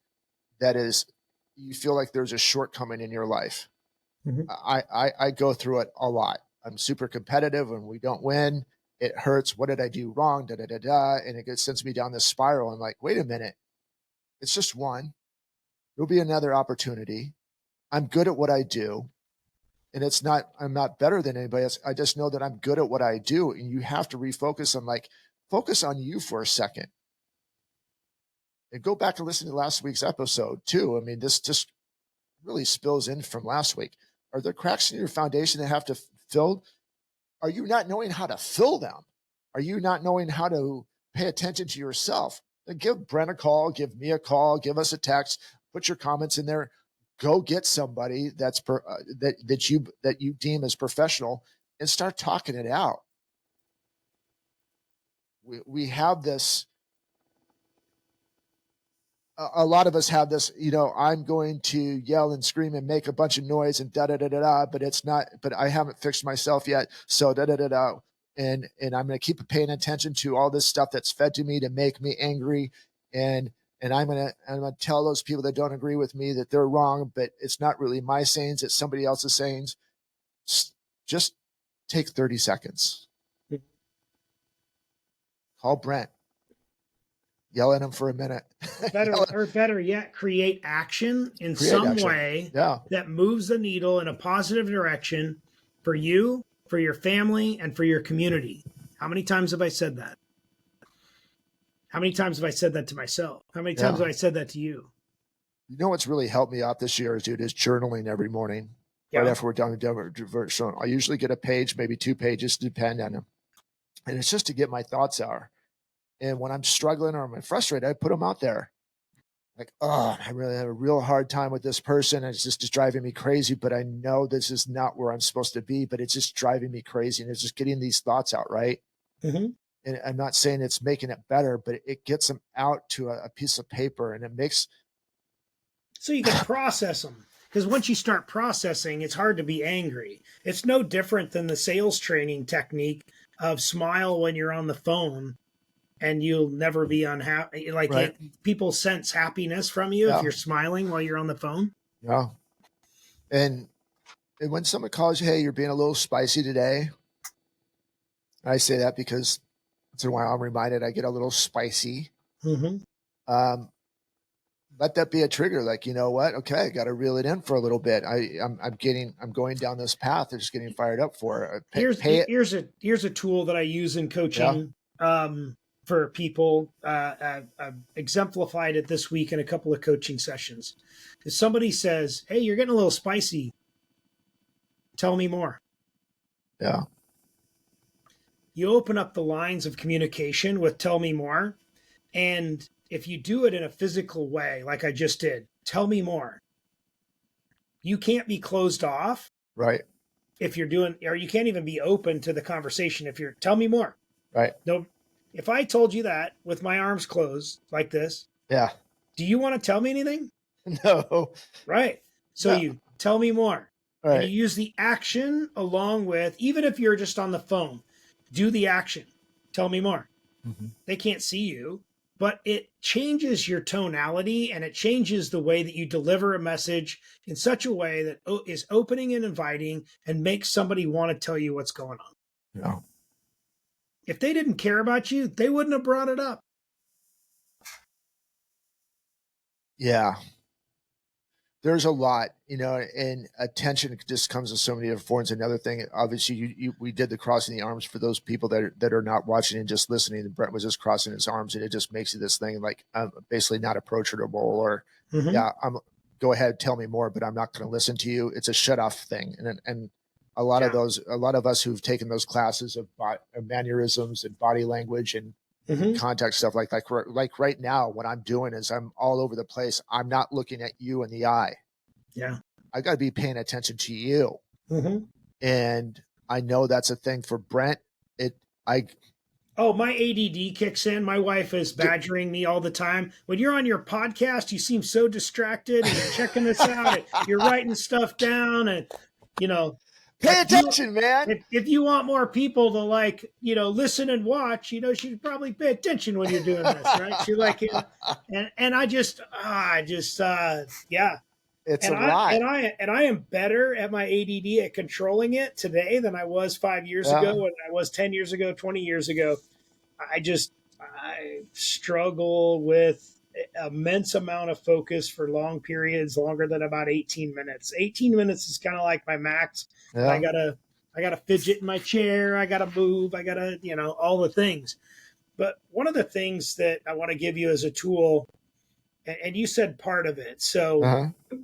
[SPEAKER 1] you feel like there's a shortcoming in your life. Mm-hmm. I go through it a lot. I'm super competitive when we don't win. it hurts. What did I do wrong? Da, da, da, da. And it sends me down this spiral. I'm like, wait a minute. It's just one. There'll be another opportunity. I'm good at what I do. And I'm not better than anybody else. I just know that I'm good at what I do. And you have to refocus on focus on you for a second. And go back and listen to last week's episode too. I mean, this just really spills in from last week. Are there cracks in your foundation that have to fill? Are you not knowing how to fill them? Are you not knowing how to pay attention to yourself? Then give Brent a call, give me a call, give us a text, put your comments in there. Go get somebody that you deem as professional and start talking it out. We have this. A lot of us have this, I'm going to yell and scream and make a bunch of noise and da da da da da, but I haven't fixed myself yet. So da da da da. And I'm going to keep paying attention to all this stuff that's fed to me to make me angry. And I'm going to tell those people that don't agree with me that they're wrong, but it's not really my sayings. It's somebody else's sayings. Just take 30 seconds. Call Brent. Yell at him for a minute.
[SPEAKER 2] Better yet, create action in some way that moves the needle in a positive direction for you, for your family, and for your community. How many times have I said that? How many times have I said that to myself? How many times have I said that to you?
[SPEAKER 1] You know what's really helped me out this year, dude, is journaling every morning. Right after we're done with Denver. So I usually get a page, maybe 2 pages, depend on them. And it's just to get my thoughts out. And when I'm struggling or I'm frustrated, I put them out there. Like, oh, I really have a real hard time with this person. And it's just driving me crazy, but I know this is not where I'm supposed to be, but it's just driving me crazy. And it's just getting these thoughts out, right?
[SPEAKER 2] Mm-hmm.
[SPEAKER 1] And I'm not saying it's making it better, but it gets them out to a piece of paper and it makes.
[SPEAKER 2] So you can process them. Because once you start processing, it's hard to be angry. It's no different than the sales training technique of smile when you're on the phone. And you'll never be unhappy. People sense happiness from you if you're smiling while you're on the phone.
[SPEAKER 1] Yeah. And when someone calls you, hey, you're being a little spicy today. I say that because once in a while I'm reminded I get a little spicy.
[SPEAKER 2] Mm-hmm.
[SPEAKER 1] Let that be a trigger. Like, you know what? Okay, I got to reel it in for a little bit. I'm going down this path. I'm just getting fired up for it.
[SPEAKER 2] Here's a tool that I use in coaching. Yeah. For people. I've exemplified it this week in a couple of coaching sessions. If somebody says, hey, you're getting a little spicy, tell me more.
[SPEAKER 1] Yeah.
[SPEAKER 2] You open up the lines of communication with tell me more. And if you do it in a physical way, like I just did, tell me more. You can't be closed off.
[SPEAKER 1] Right.
[SPEAKER 2] If you're doing, or you can't even be open to the conversation if you're, tell me more.
[SPEAKER 1] Right.
[SPEAKER 2] No. If I told you that with my arms closed like this,
[SPEAKER 1] yeah,
[SPEAKER 2] do you want to tell me anything?
[SPEAKER 1] No.
[SPEAKER 2] Right. So you tell me more.
[SPEAKER 1] Right.
[SPEAKER 2] And you use the action along with, even if you're just on the phone, do the action. Tell me more. Mm-hmm. They can't see you, but it changes your tonality and it changes the way that you deliver a message in such a way that is opening and inviting and makes somebody want to tell you what's going on.
[SPEAKER 1] Yeah.
[SPEAKER 2] If they didn't care about you, they wouldn't have brought it up.
[SPEAKER 1] Yeah. There's a lot, and attention just comes in so many different forms. Another thing, obviously, we did the crossing the arms for those people that are not watching and just listening. And Brent was just crossing his arms, and it just makes it this thing like I'm basically not approachable, or go ahead, tell me more, but I'm not going to listen to you. It's a shut off thing, and a lot of us who've taken those classes of mannerisms and body language and contact stuff like right now, what I'm doing is I'm all over the place. I'm not looking at you in the eye.
[SPEAKER 2] Yeah.
[SPEAKER 1] I got to be paying attention to you.
[SPEAKER 2] Mm-hmm.
[SPEAKER 1] And I know that's a thing for Brent.
[SPEAKER 2] My ADD kicks in. My wife is badgering me all the time. When you're on your podcast, you seem so distracted and you're checking this out. You're writing stuff down and,
[SPEAKER 1] pay attention, man.
[SPEAKER 2] If you want more people to listen and watch, you should probably pay attention when you're doing this, right? She and I just, yeah.
[SPEAKER 1] It's a
[SPEAKER 2] And I
[SPEAKER 1] lot.
[SPEAKER 2] and I and I am better at my ADD at controlling it today than I was 5 years ago,
[SPEAKER 1] Yeah.
[SPEAKER 2] when I was 10 years ago, 20 years ago. I struggle with immense amount of focus for long periods, longer than about 18 minutes. 18 minutes is kind of like my max. And
[SPEAKER 1] Yeah.
[SPEAKER 2] I gotta fidget in my chair. I gotta move. I gotta, all the things. But one of the things that I want to give you as a tool, and you said part of it. So
[SPEAKER 1] Uh-huh.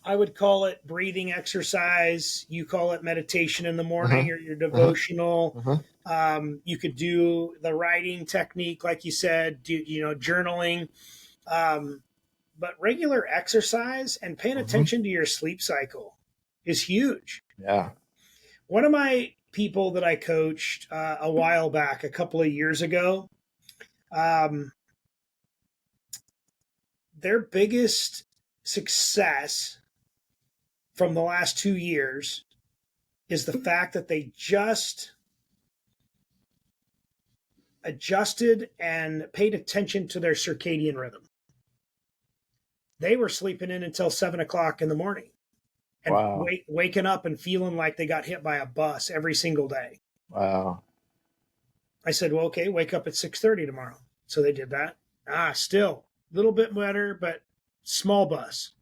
[SPEAKER 2] I would call it breathing exercise. You call it meditation in the
[SPEAKER 1] Uh-huh.
[SPEAKER 2] morning, or your
[SPEAKER 1] Uh-huh.
[SPEAKER 2] devotional.
[SPEAKER 1] Uh-huh.
[SPEAKER 2] You could do the writing technique, like you said, journaling. Um, but regular exercise and paying
[SPEAKER 1] Uh-huh.
[SPEAKER 2] attention to your sleep cycle is huge.
[SPEAKER 1] Yeah.
[SPEAKER 2] One of my people that I coached a while back, a couple of years ago, um, their biggest success from the last 2 years is the fact that they just adjusted and paid attention to their circadian rhythm. They were sleeping in until 7 o'clock in the morning and
[SPEAKER 1] Wow.
[SPEAKER 2] waking up and feeling like they got hit by a bus every single day.
[SPEAKER 1] Wow.
[SPEAKER 2] I said, well, okay, wake up at 6:30 tomorrow. So they did that. Still a little bit better, but small bus.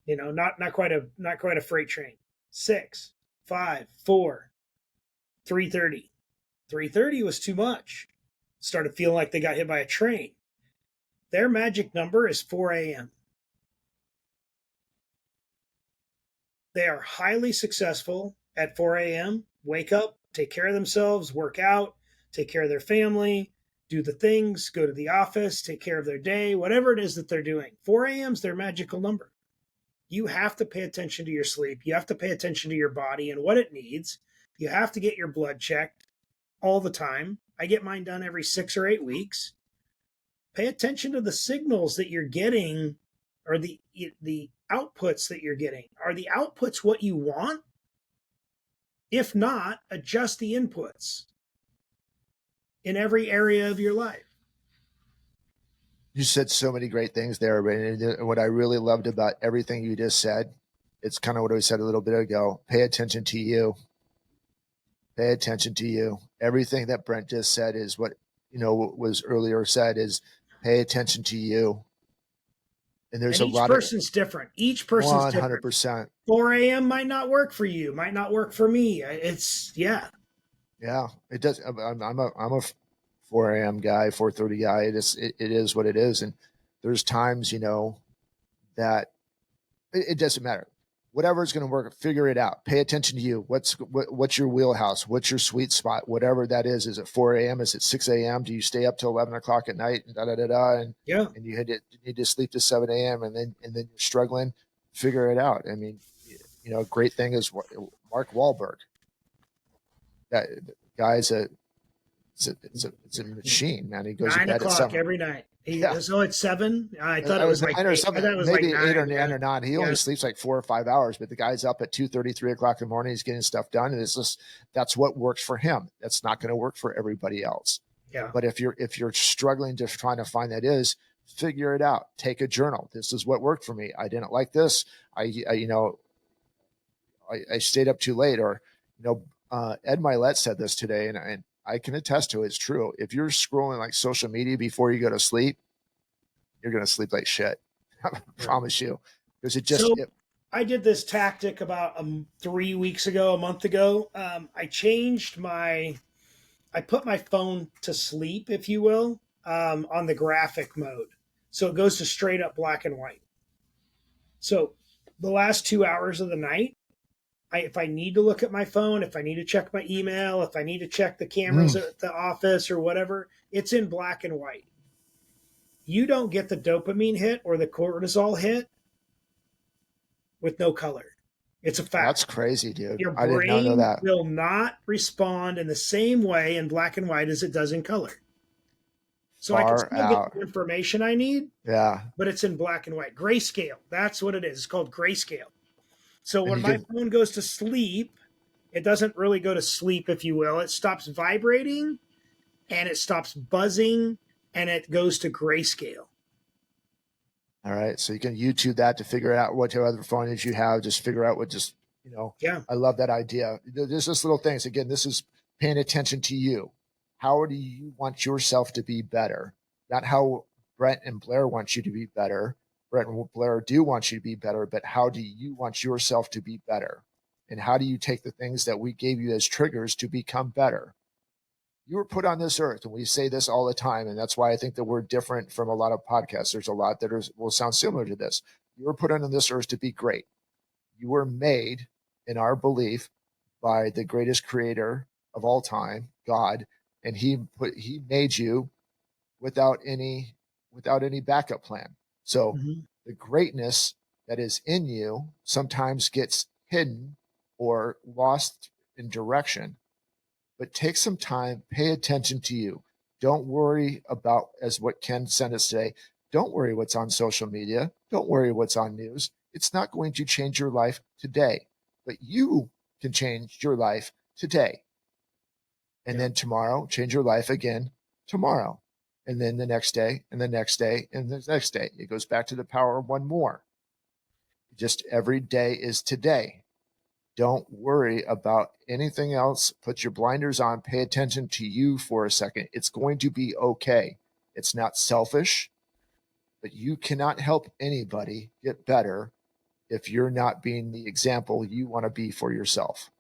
[SPEAKER 2] Not quite a freight train. 6, 5, 4, 3:30. 3:30 was too much. Started feeling like they got hit by a train. Their magic number is 4 a.m. They are highly successful at 4 a.m. Wake up, take care of themselves, work out, take care of their family, do the things, go to the office, take care of their day, whatever it is that they're doing. 4 a.m. is their magical number. You have to pay attention to your sleep. You have to pay attention to your body and what it needs. You have to get your blood checked all the time. I get mine done every 6 or 8 weeks. Pay attention to the signals that you're getting, or the outputs that you're getting. Are the outputs what you want? If not, adjust the inputs in every area of your life.
[SPEAKER 1] You said so many great things there, and what I really loved about everything you just said, it's kind of what I said a little bit ago. Pay attention to you. Pay attention to you. Everything that Brent just said is what was earlier said is pay attention to you. And there's
[SPEAKER 2] And
[SPEAKER 1] a
[SPEAKER 2] each
[SPEAKER 1] lot of
[SPEAKER 2] person's different. Each person's different.
[SPEAKER 1] 100%.
[SPEAKER 2] 4 a.m. might not work for you, might not work for me. Yeah.
[SPEAKER 1] Yeah, it does. I'm a 4 a.m. guy, 4:30 guy. It is what it is. And there's times, that it doesn't matter. Whatever is going to work, figure it out. Pay attention to you. What's your wheelhouse? What's your sweet spot? Whatever that is. Is it 4 a.m.? Is it 6 a.m.? Do you stay up till 11 o'clock at night and
[SPEAKER 2] Yeah.
[SPEAKER 1] and you need to sleep to 7 a.m. and then you're struggling? Figure it out. I mean, great thing is Mark Wahlberg. That guy's it's a machine, man. He goes to
[SPEAKER 2] 9
[SPEAKER 1] bed at
[SPEAKER 2] o'clock
[SPEAKER 1] 7.
[SPEAKER 2] every night.
[SPEAKER 1] Yeah.
[SPEAKER 2] So it's 7. I thought
[SPEAKER 1] I
[SPEAKER 2] it
[SPEAKER 1] was
[SPEAKER 2] was like
[SPEAKER 1] 9 or
[SPEAKER 2] 8. I
[SPEAKER 1] something,
[SPEAKER 2] thought it was like
[SPEAKER 1] maybe 8 or
[SPEAKER 2] 9.
[SPEAKER 1] 9 or 9. He only sleeps like 4 or 5 hours, but the guy's up at 2:30, 3 o'clock in the morning. He's getting stuff done, and that's what works for him. That's not going to work for everybody else.
[SPEAKER 2] Yeah.
[SPEAKER 1] But if you're struggling to trying to find that, figure it out. Take a journal. This is what worked for me. I didn't like this. I stayed up too late, or Ed Milet said this today, and I can attest to it. It's true. If you're scrolling like social media before you go to sleep, you're going to sleep like shit. I promise you. Because
[SPEAKER 2] I did this tactic about 3 weeks ago, a month ago. I put my phone to sleep, if you will, on the graphic mode. So it goes to straight up black and white. So the last 2 hours of the night, if I need to look at my phone, if I need to check my email, if I need to check the cameras at the office or whatever, it's in black and white. You don't get the dopamine hit or the cortisol hit with no color. It's a fact.
[SPEAKER 1] That's crazy, dude.
[SPEAKER 2] Your
[SPEAKER 1] I did not know
[SPEAKER 2] brain
[SPEAKER 1] that.
[SPEAKER 2] will not respond in the same way in black and white as it does in color. So I can still get the information I need, but it's in black and white. Grayscale. That's what it is. It's called grayscale. So when my phone goes to sleep, it doesn't really go to sleep, if you will. It stops vibrating and it stops buzzing and it goes to grayscale.
[SPEAKER 1] All right. So you can YouTube that to figure out what other findings you have. Just figure out what
[SPEAKER 2] Yeah.
[SPEAKER 1] I love that idea. There's just little things. Again, this is paying attention to you. How do you want yourself to be better? Not how Brent and Blair want you to be better. Brent and Blair do want you to be better, but how do you want yourself to be better? And how do you take the things that we gave you as triggers to become better? You were put on this earth, and we say this all the time, and that's why I think that we're different from a lot of podcasts. There's a lot that will sound similar to this. You were put on this earth to be great. You were made, in our belief, by the greatest creator of all time, God, and he made you without any backup plan. So the greatness that is in you sometimes gets hidden or lost in direction. But take some time, pay attention to you. Don't worry about, as what Ken sent us today, don't worry what's on social media. Don't worry what's on news. It's not going to change your life today, but you can change your life today. And then tomorrow, change your life again tomorrow. And then the next day, and the next day, and the next day. It goes back to the power of one more. Just every day is today. Don't worry about anything else. Put your blinders on. Pay attention to you for a second. It's going to be okay. It's not selfish, but you cannot help anybody get better if you're not being the example you want to be for yourself.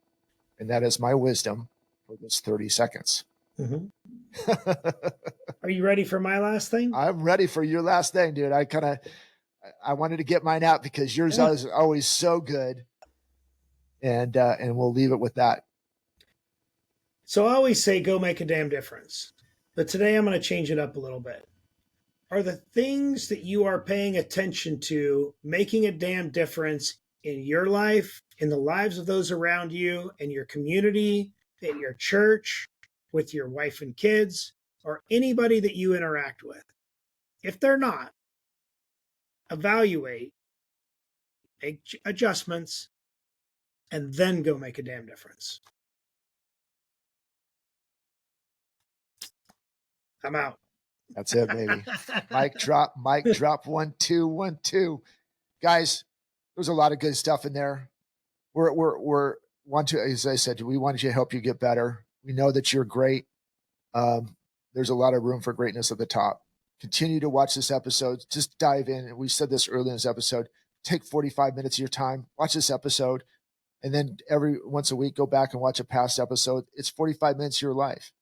[SPEAKER 1] And that is my wisdom for this 30 seconds.
[SPEAKER 2] Are you ready for my last thing?
[SPEAKER 1] I'm ready for your last thing, dude. I wanted to get mine out because yours is always so good. And we'll leave it with that.
[SPEAKER 2] So I always say, go make a damn difference. But today I'm going to change it up a little bit. Are the things that you are paying attention to making a damn difference in your life, in the lives of those around you, in your community, in your church, with your wife and kids, or anybody that you interact with? If they're not, evaluate, make adjustments, and then go make a damn difference. I'm out.
[SPEAKER 1] That's it, baby. Mic drop, 1, 2, 1, 2. Guys, there's a lot of good stuff in there. We're want to, as I said, we want to help you get better. We know that you're great. There's a lot of room for greatness at the top. Continue to watch this episode. Just dive in. We said this early in this episode. Take 45 minutes of your time. Watch this episode. And then every once a week, go back and watch a past episode. It's 45 minutes of your life,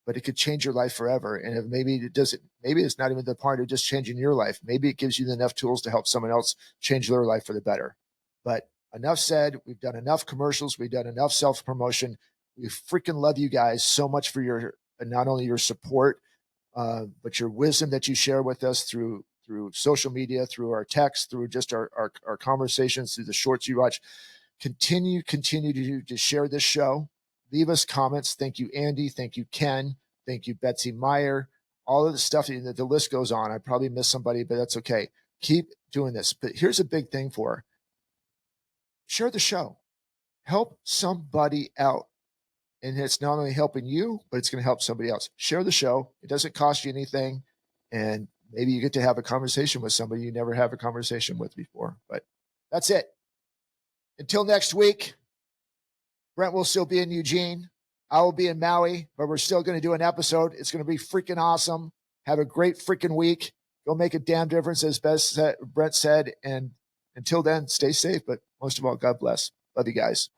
[SPEAKER 1] but it could change your life forever. And if maybe it doesn't, maybe it's not even the part of just changing your life. Maybe it gives you enough tools to help someone else change their life for the better. But enough said. We've done enough commercials. We've done enough self-promotion. We freaking love you guys so much for your, not only your support, but your wisdom that you share with us through social media, through our texts, through just our conversations, through the shorts you watch. Continue to share this show. Leave us comments. Thank you, Andy. Thank you, Ken. Thank you, Betsy Meyer. All of the stuff, the list goes on. I probably missed somebody, but that's okay. Keep doing this. But here's a big thing for share the show. Help somebody out. And it's not only helping you, but it's going to help somebody else. Share the show. It doesn't cost you anything. And maybe you get to have a conversation with somebody you never have a conversation with before. But that's it. Until next week, Brent will still be in Eugene. I will be in Maui, but we're still going to do an episode. It's going to be freaking awesome. Have a great freaking week. Go make a damn difference, as Brent said. And until then, stay safe. But most of all, God bless. Love you guys.